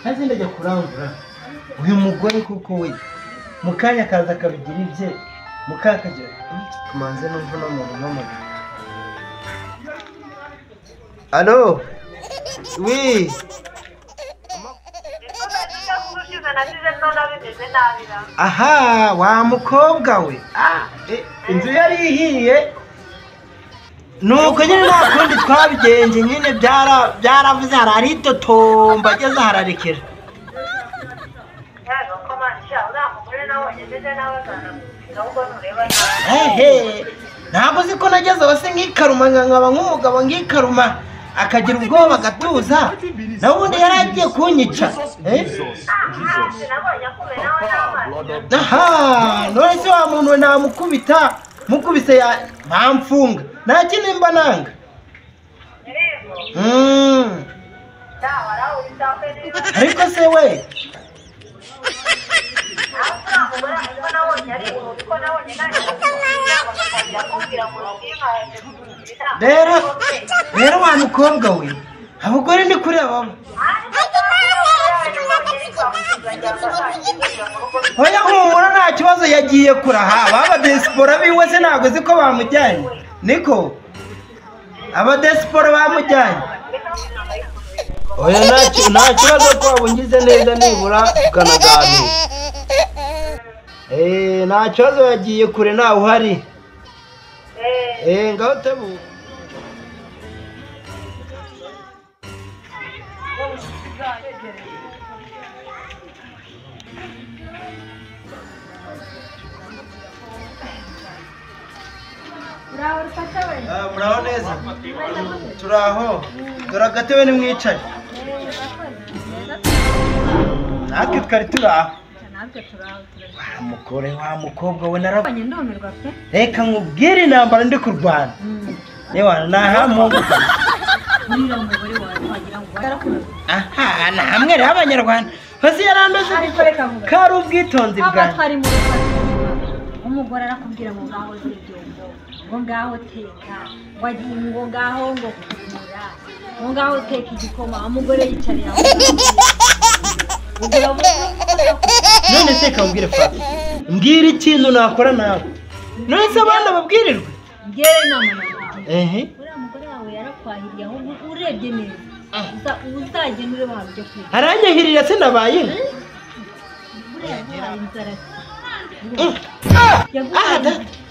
hazi ndajya kurangura uyu mugore kuko we mukanya kaza kabigira ibye mukakaje kumanze numva no mu mama. Allo oui aha wa mukobwa we inzu yari ihiye nuko nyine nakundi twabigenje nyine byaravuze harari totomba ageze hararekera ntabwo uzi ko nageze hose nkikaruma nkaba nk'umugabo nkikaruma akagira ubwoba agatuza nawe ubundi yari agiye kunyica none se wa muntu we namukubita mukubise mpamfunga nta kindi mba nanga ariko se we rero wa mukobwa we abagore ni kuri abamo oya humura nta kibazo yagiye kuraha abadesipora biwe se ntabwo uzi ko bamujyanye niko abadesipora bamujyanye oya nta kibazo ko wabungize neza nibura tukanaganira nta kibazo yagiye kure ntawe uhari ngaho tebu muraho neza turaho dore agatebe nimwicare natwe twari turaho wa mukobwa we narabanye ndomerwa pe reka nkubwire intambara ndi kurwana yewe nahamunguka aha namwe rero abanyarwanda hasi yarandoze kari ubwitonzi bwanjye umugore arakubwira ngo ngaho zigendo ngo ngaho teka ngo ngaho ngo kumura ngo ngaho teka igikoma umugore yicarira none se kambwire fa mbwira ikintu nakora nawe none se abana babwirirwe ngere inama uriya mugore wawe yarakwahiriye aho urebye neza uzagenda ureba ahantu ujya kwiga aranyahirira se nabaye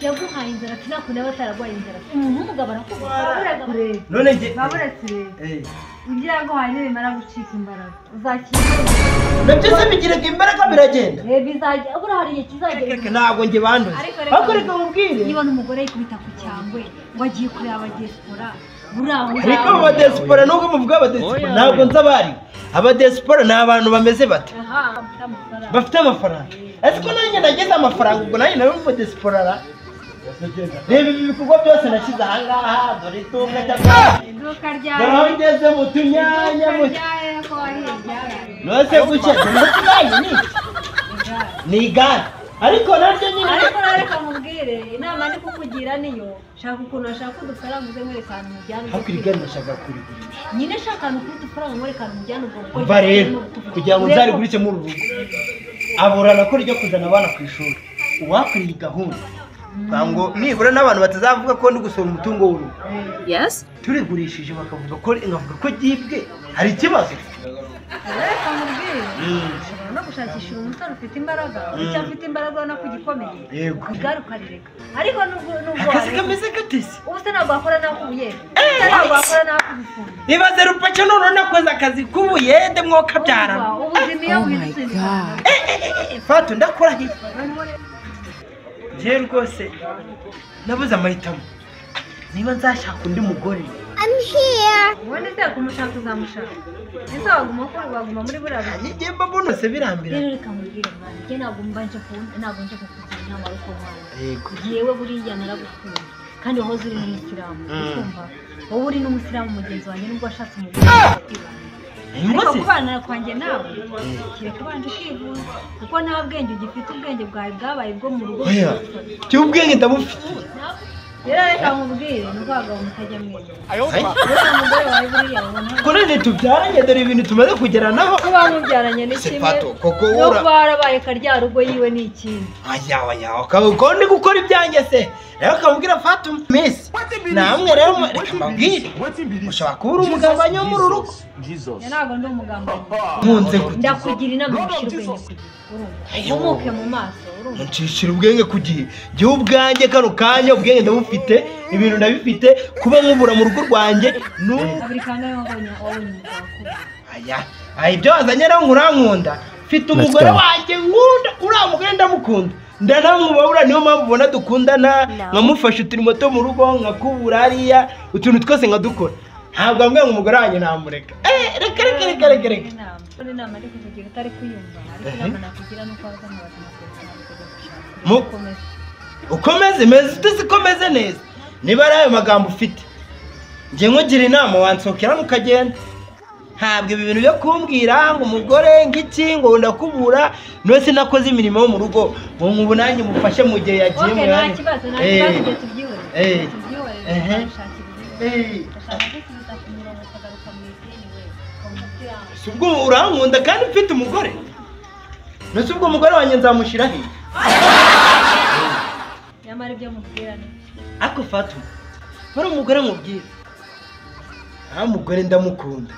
yaguhaye inzara tinakunda bataragwaye inzara umuntu w'umugabo arakubwira none nge ugira ngo haye nimara gucika imbaraga uzakira nabyo se bigiraga imbaraga biragenda bizajya abura hari igihe kizagera ntabwo nge banduze ariko reka mubwire niba n'umugore yikubita ku cyangwe ngo agiye kureba abadesipora ariko abadesipora nubwo muvuga abadesipora ntabwo nzi abari abadesipora ni abantu bameze bate bafite amafaranga ariko nanjye nageze amafaranga ubwo nanjye nawe umudesipora reba ibi bikorwa byose nashyize ahangaha dore iduka ryawe dore aho ngeze mu tunyanya nose gucya ni igare ariko naryo nyine ariko reka mubwire inama ndi kukugira niyo shaka ukuntu ashaka udufaranga uze mwerekana umujyana ariko iri gare nashaka kurigurisha nyine shaka udufaranga mwerekana umujyana ubwo bwo mva rero kugira ngo nzarigurishe mu rugo aburana ko ryo kuzana abana ku ishuri uwakuriye gahunda ngo nibura n'abantu batazavuga ko ndi gusoma umutungo w'urugo yes turigurishije bakavuga ko ngavuga ko gibwe hari ikibazo reka mubwire no gushakisha umusore ufite imbaraga icyo afite imbaraga no kugikomeye yego igarukarireka ariko nubwo akazi kameze gatese ubuse ntabwo akora nakuye ntabwo akora nakubifunga ibaze rupaca none nakoze akazi kubuyede mwoka byarana ubuzima iyo witsinze fatu ndakora hiki je rwose nabuze amahitamo niba nzashaka undi mugore I'm here wone se kumushaka uzamushaka ese waguma muri buraza ngiye mbabona se birambira rero reka mubwire mwana je ntabwo mbanje ntabwo nje kukugira inama ariko mwana yego yewe buriya naragukunda kandi wahoze uri n'umusiramu ukumva wowe uri n'umusiramu mugenzi wanjye nubwo washatse umugore ariko kubana kwanjye nawe kire kubanje kwivuza kuko nta bwenge ugifite ubwenge bwawe bwabaye bwo mu rugo cy'ubwenge ndabufite reka nkubwire n'ubwagabo mutajya mwese uriya mugore wawe buriya ubona kuri ntitubyaranye dore ibintu tumaze kugeranaho kuba mubyaranye ni kimwe no kuba warabaye karya rugo yiwe ni ikindi ko ndi gukora ibyanjye se rero akamubwira Fatuma Miss namwe rero reka mbabwire ushobora kuba uri umugambanyi wo muri uru rugo ntabwo ndi umugambanyi ndakugira inama gushyira ubwenge ku gihe umuke mu maso nshishira ubwenge ku gihe jyewe ubwanjye kano kanya ubwenge ndabufite ibintu ndabifite kuba nkubura mu rugo rwanjye abiri kangahe wabonye ibyo wazanye rero nkurankunda mfite umugore wanjye nkunda uriya mugore ndamukunda ndanamwubabura niyo mpamvu ubona dukundana nkamufasha uturimo two mu rugo nkakubura hariya utuntu twose nkadukora ntabwo ambwiye ngo umugore wanjye namureka reka inama ariko kugira utari kuyumva ariko inama nakugira nuko waza ukomeze meze uzikomeze neza niba ari ayo magambo ufite njye nkugira inama wansokera mukagenda ntabwo ibi bintu byo kumbwira ngo umugore ngiki ngo ndakubura no sinakoze imirimo yo mu rugo ngo ngubu nanjye mufashe mu gihe yagiye mu nta kibazo tubyihore ubwo urankunda kandi mfite umugore nose ubwo umugore wanjye nzamushyira he nyamara ibyo mubwira ni ako Fatuma bari umugore mubwira mugore ndamukunda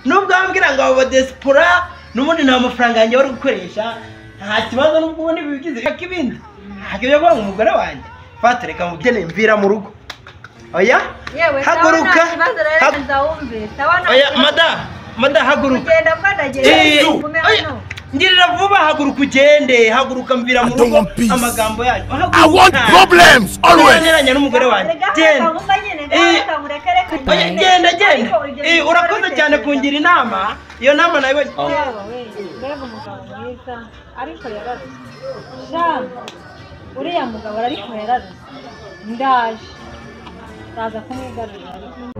nubwo ambwira ngo abo diaspora n'ubundi nta mafaranga yanjye bari gukoresha nta kibazo nubwo ubona ibi bigize reka ibindi ntabwo ibyo kuvuga ngo umugore wanjye Fatuma reka mubyeyi mvira mu rugo oya haguruka oya mada haguruka ngirira vuba haguruka ugende haguruka mvira mu rugo amagambo yanyu I want problems always neranya n'umugore wanjye genda urakoze cyane kungira inama iyo nama nayo mbega umugabo mwiza ariko yararuze uriya mugabo ariko yararuze ndaje ndaza kumwigarurira